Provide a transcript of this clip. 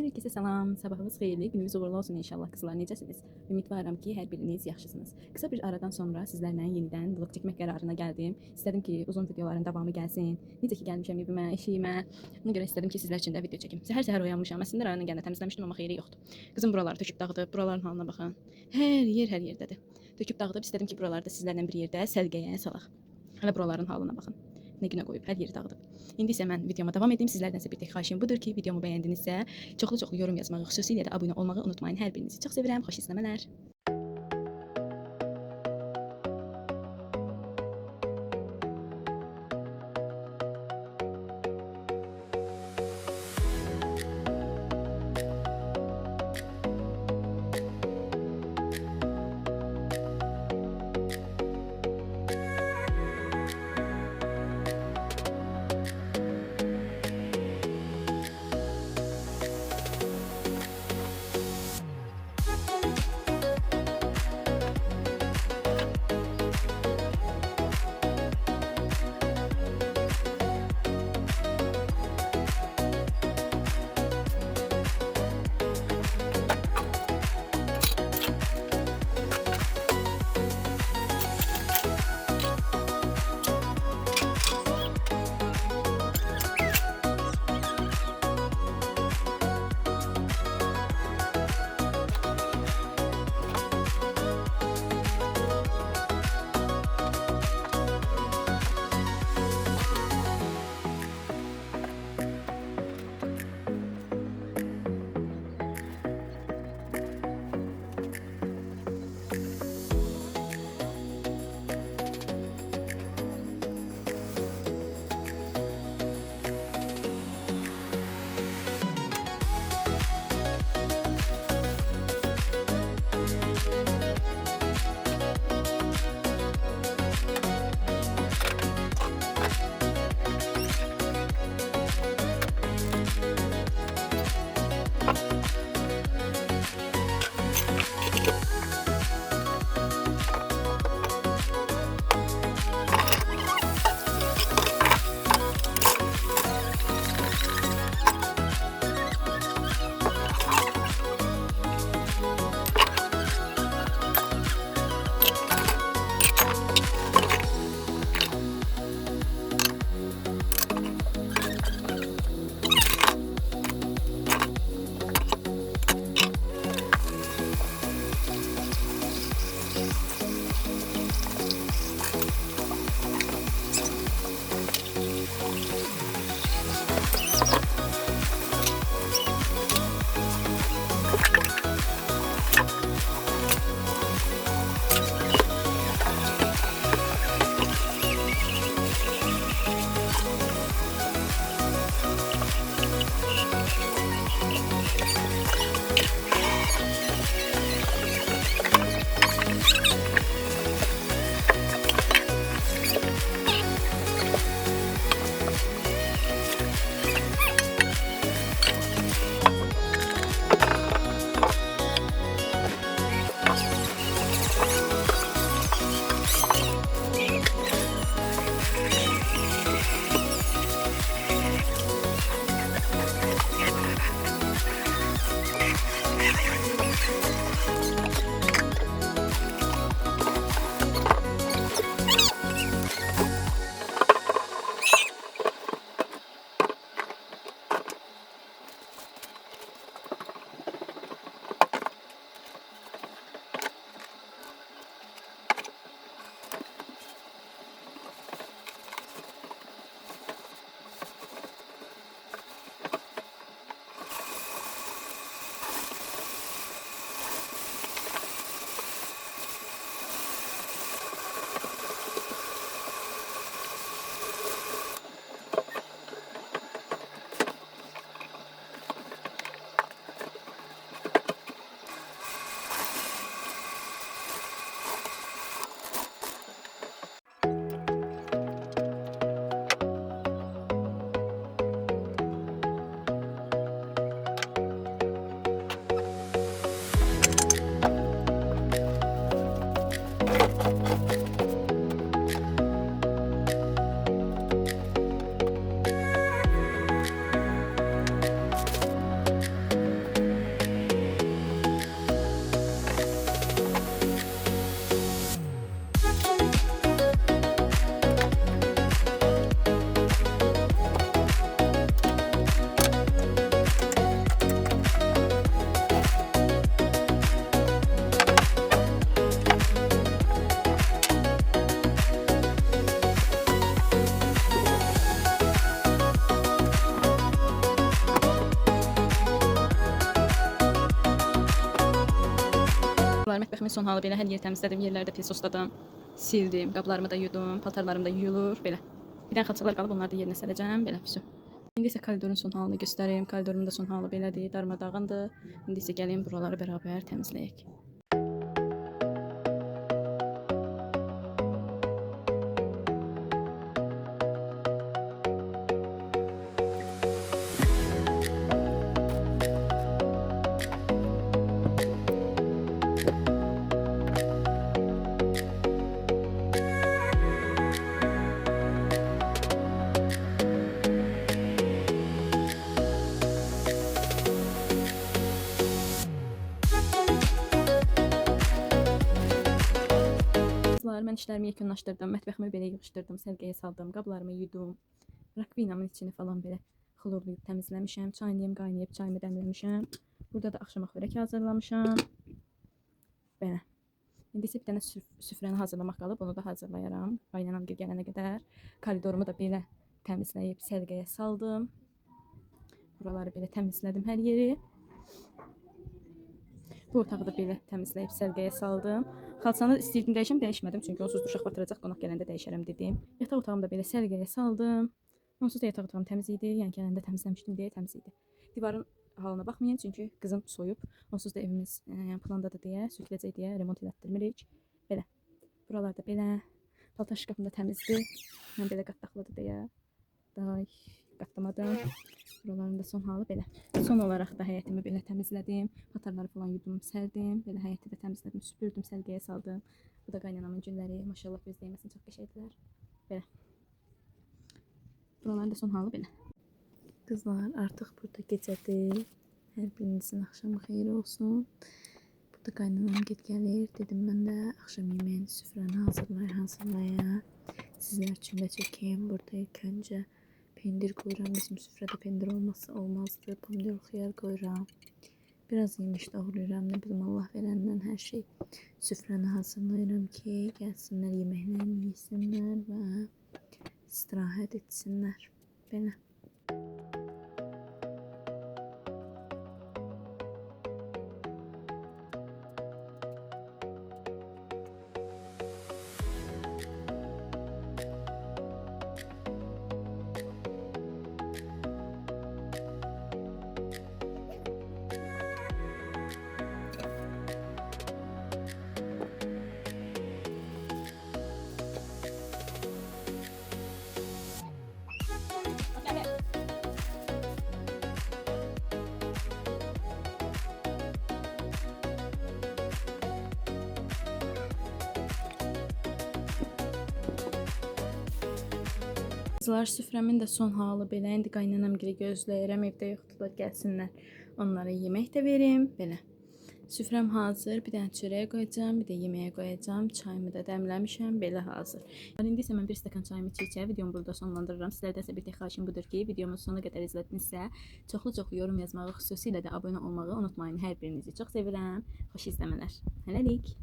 Herkese salam, sabahınız xeyirli, gününüz uğurlu olsun inşallah qızlar, necəsiniz? Ümidvaram ki, hər biriniz yaxşısınız. Qısa bir aradan sonra sizlərlə yenidən vlog çəkmək qərarına gəldim. İstədim ki, uzun videoların davamı gəlsin. Necə ki, gəlmişəm evimə, eşiyimə. Ona görə istədim ki, sizlər üçün də video çəkim. Səhər-səhər oyanmışam. Əslində rayona gəndə təmizləmişdim, amma xeyri yoxdur. Qızım buraları töküb dağıdıb, buraların halına baxın. Hər yerdədir. Töküb dağıdıb, istədim ki, buraları da sizlərlə bir yerdə səliqəyə salaq. Hələ buraların halına baxın. Nə günə qoyub, hər yeri dağıdıb. İndi isə mən videoma davam edeyim. Sizlərdənsə bir tek xahişim budur ki, videomu bəyəndinizsə, çoxlu yorum yazmağı, xüsusilə də abunə olmağı unutmayın. Hər birinizi çox sevirəm. Xoş izləmələr. Mətbəximin son halı belə. Hər yeri təmizlədim, yerləri də pesosladım, sildim, qablarımı da yudum, paltarlarım da yuyulur belə. Bir dənə xalçalar qalıb, onları da yerinə sərəcəm belə. İndi isə koridorun son halını göstəreyim. Koridorumun da son halı belədir, darmadağındır. İndi isə gəlin buraları bərabər təmizləyək. Mən işlərimi yekunlaşdırdım, mətbəximi belə yığışdırdım, sərgiyə saldım, qablarımı yudum, rakvinamın içini falan belə xlorlayıb təmizləmişəm, çayım qaynayıb, çayımı dəmləmişəm. Burada da axşama xörək hazırlamışam. Belə. İndi isə bir dənə süfrəni hazırlamaq qalıb, onu da hazırlayaram. Qaynanam gələnə qədər koridorumu da belə təmizləyib sərgiyə saldım. Buraları belə təmizlədim hər yeri. Bu otağı da belə təmizləyib sərgiyə saldım. Xalçanı istəyirdim dəyişəm, dəyişmədim. Çünki onsuz uşaq batıracaq, qonaq gələndə dəyişərəm dedim. Yataq otağımı da belə sərgiyə saldım. Onsuz da yataq otağım təmiz idi. Yəni gələndə təmizləmişdim deyə təmiz idi. Divarın halına baxmayın, çünki qızım soyub. Onsuz da evimiz plandadır deyə, söküləcək deyə remont elətdirmirik. Belə. Buralarda belə. Paltar şkafım da təmizdir. Mən belə qatdaqladı deyə. Daha qatlamadım. Buraların da son halı belə. Son olaraq da həyətimi belə təmizlədim. Paltarları falan yudum, sərdim. Belə həyəti də təmizlədim, süpürdüm, sərgiyə saldım. Bu da qaynanamın gülləri. Maşallah göz dəyməsin, çox qəşəngdilər. Belə. Buraların da son halı belə. Qızlar, artıq burada gecədir. Hər birinizin axşamı xeyir olsun. Burada qaynanam get gəlir. Dedim mən də axşam yeməyini, süfrəni hazırlaya. Sizlər üçün də çəkeyim. Burada ilk öncə pendir koyuram. Bizim süfrədə pendir olmazsa olmazdı. Pomidor, xiyar koyuram. Biraz yemiş doğrayıram. Ne bileyim, Allah verəndən hər şey. Süfrəni hazırlayıram ki, gəlsinlər yeməklərini yesinlər və istirahət etsinlər. Belə. Kızlar, süfrəmin də son halı belə. İndi qaynanam gibi gözləyirəm, evdə yoxdurlar, gəlsinlər. Onlara yemək də verim, belə. Süfrəm hazır, bir dənə çörək qoyacağım, bir də yeməyə qoyacağım. Çayımı da dəmləmişəm, belə hazır. İndi isə mən bir stəkan çayımı içəcəm, videomu burada sonlandırıram. Sizlərdən isə bir tek xahişim budur ki, videomu sonuna qədər izlədinizsə, çoxlu yorum yazmağı, xüsusilə də abunə olmağı unutmayın. Hər birinizi çox sevirəm. Xoş izləmələr. Hələlik.